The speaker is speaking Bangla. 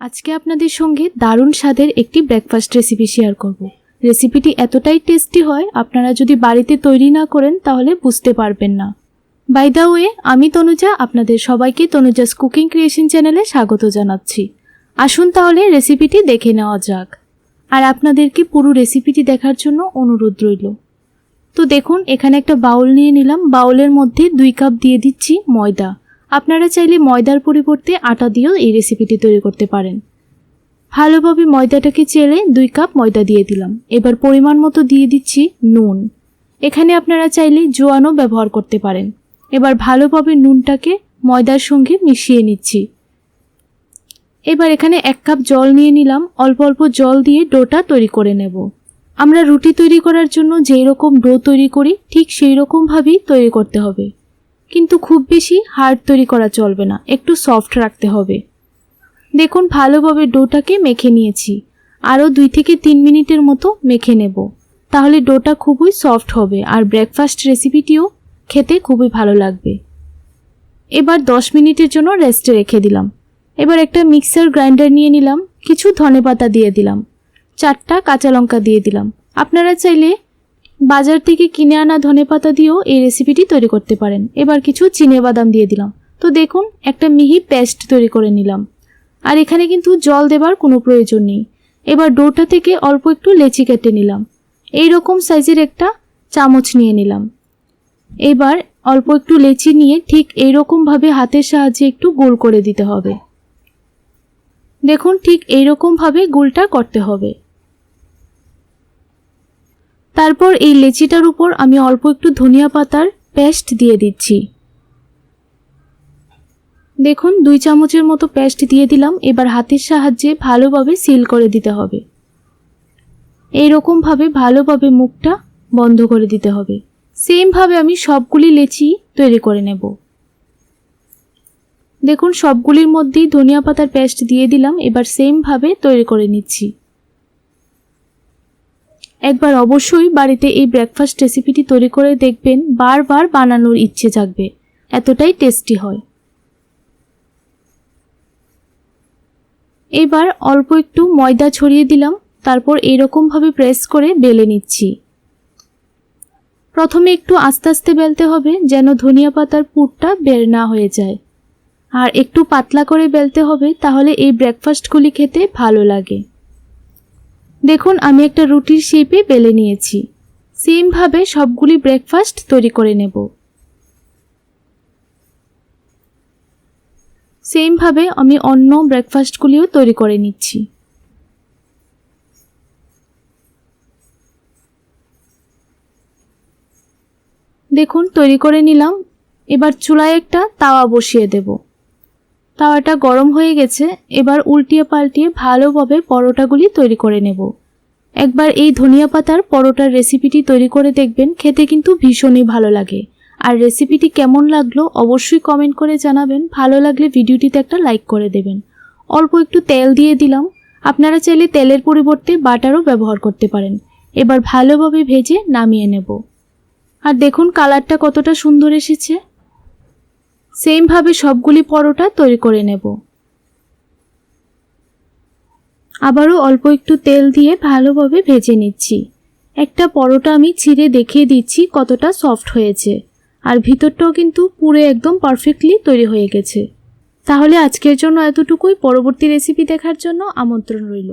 আজকে আপনাদের সঙ্গে দারুণ স্বাদের একটি ব্রেকফাস্ট রেসিপি শেয়ার করব। রেসিপিটি এতটাই টেস্টি হয়, আপনারা যদি বাড়িতে তৈরি না করেন তাহলে বুঝতে পারবেন না। বাই দ্য ওয়ে, আমি তনুজা, আপনাদের সবাইকে তনুজাস কুকিং ক্রিয়েশন চ্যানেলে স্বাগত জানাচ্ছি। আসুন তাহলে রেসিপিটি দেখে নেওয়া যাক। আর আপনাদেরকে পুরো রেসিপিটি দেখার জন্য অনুরোধ রইল। তো দেখুন, এখানে একটা বাউল নিয়ে নিলাম। বাউলের মধ্যে 2 কাপ দিয়ে দিচ্ছি ময়দা। আপনারা চাইলে ময়দার পরিবর্তে আটা দিয়েও এই রেসিপিটি তৈরি করতে পারেন। ভালোভাবে ময়দাটাকে চেলে 2 কাপ ময়দা দিয়ে দিলাম। এবার পরিমাণ মতো দিয়ে দিচ্ছি নুন। এখানে আপনারা চাইলে জোয়ানও ব্যবহার করতে পারেন। এবার ভালোভাবে নুনটাকে ময়দার সঙ্গে মিশিয়ে নিচ্ছি। এবার এখানে 1 কাপ জল নিয়ে নিলাম। অল্প অল্প জল দিয়ে ডোটা তৈরি করে নেব। আমরা রুটি তৈরি করার জন্য যেই রকম ডো তৈরি করি ঠিক সেই রকমভাবেই তৈরি করতে হবে, কিন্তু খুব বেশি হার্ড তৈরি করা চলবে না, একটু সফট রাখতে হবে। দেখুন, ভালোভাবে ডোটাকে মেখে নিয়েছি। আরও 2 থেকে 3 মিনিটের মতো মেখে নেব, তাহলে ডোটা খুবই সফট হবে আর ব্রেকফাস্ট রেসিপিটিও খেতে খুবই ভালো লাগবে। এবার 10 মিনিটের জন্য রেস্টে রেখে দিলাম। এবার একটা মিক্সার গ্রাইন্ডার নিয়ে নিলাম। কিছু ধনেপাতা দিয়ে দিলাম, 4টা কাঁচা লঙ্কা দিয়ে দিলাম। আপনারা চাইলে বাজার থেকে কিনে আনা ধনেপাতা দিয়েও এই রেসিপিটি তৈরি করতে পারেন। এবার কিছু চিনেবাদাম দিয়ে দিলাম। তো দেখুন, একটা মিহি পেস্ট তৈরি করে নিলাম। আর এখানে কিন্তু জল দেবার কোনো প্রয়োজন নেই। এবার ডোটা থেকে অল্প একটু লেচি কেটে নিলাম। এই রকম সাইজের একটা চামচ নিয়ে নিলাম। এবার অল্প একটু লেচি নিয়ে ঠিক এই রকমভাবে হাতের সাহায্যে একটু গোল করে দিতে হবে। দেখুন, ঠিক এই রকমভাবে গোলটা করতে হবে। তারপর এই লেচিটার উপর আমি অল্প একটু ধনিয়া পাতার পেস্ট দিয়ে দিচ্ছি। দেখুন, 2 চামচের মতো পেস্ট দিয়ে দিলাম। এবার হাতের সাহায্যে ভালোভাবে সিল করে দিতে হবে। এই রকমভাবে ভালোভাবে মুখটা বন্ধ করে দিতে হবে। সেমভাবে আমি সবগুলি লেচি তৈরি করে নেব। দেখুন, সবগুলির মধ্যেই ধনিয়া পাতার পেস্ট দিয়ে দিলাম। এবার সেমভাবে তৈরি করে নিচ্ছি। একবার অবশ্যই বাড়িতে এই ব্রেকফাস্ট রেসিপিটি তৈরি করে দেখবেন, বারবার বানানোর ইচ্ছে জাগবে, এতটাই টেস্টি হয়। এবার অল্প একটু ময়দা ছড়িয়ে দিলাম। তারপর এইরকমভাবে প্রেস করে বেলে নিচ্ছি। প্রথমে একটু আস্তে আস্তে বেলতে হবে, যেন ধনিয়া পাতার পুরটা বের না হয়ে যায়। আর একটু পাতলা করে বেলতে হবে, তাহলে এই ব্রেকফাস্টগুলি খেতে ভালো লাগে। দেখুন, আমি একটা রুটির শেপে বেলে নিয়েছি। সেমভাবে সবগুলি ব্রেকফাস্ট তৈরি করে নেব। সেমভাবে আমি অন্য ব্রেকফাস্টগুলিও তৈরি করে নিচ্ছি। দেখুন, তৈরি করে নিলাম। এবার চুলায় একটা তাওয়া বসিয়ে দেব। তাওয়াটা গরম হয়ে গেছে। এবার উল্টিয়ে পাল্টিয়ে ভালোভাবে পরোটাগুলি তৈরি করে নেব। একবার এই ধনিয়া পাতার পরোটার রেসিপিটি তৈরি করে দেখবেন, খেতে কিন্তু ভীষণই ভালো লাগে। আর রেসিপিটি কেমন লাগলো অবশ্যই কমেন্ট করে জানাবেন। ভালো লাগলে ভিডিওটিতে একটা লাইক করে দেবেন। অল্প একটু তেল দিয়ে দিলাম। আপনারা চাইলে তেলের পরিবর্তে বাটারও ব্যবহার করতে পারেন। এবার ভালোভাবে ভেজে নামিয়ে নেব। আর দেখুন, কালারটা কতটা সুন্দর এসেছে। সেমভাবে সবগুলি পরোটা তৈরি করে নেব। আবারও অল্প একটু তেল দিয়ে ভালোভাবে ভেজে নিচ্ছি। একটা পরোটা আমি ছিঁড়ে দেখিয়ে দিচ্ছি কতটা সফট হয়েছে। আর ভিতরটাও কিন্তু পুরো একদম পারফেক্টলি তৈরি হয়ে গেছে। তাহলে আজকের জন্য এতটুকুই। পরবর্তী রেসিপি দেখার জন্য আমন্ত্রণ রইল।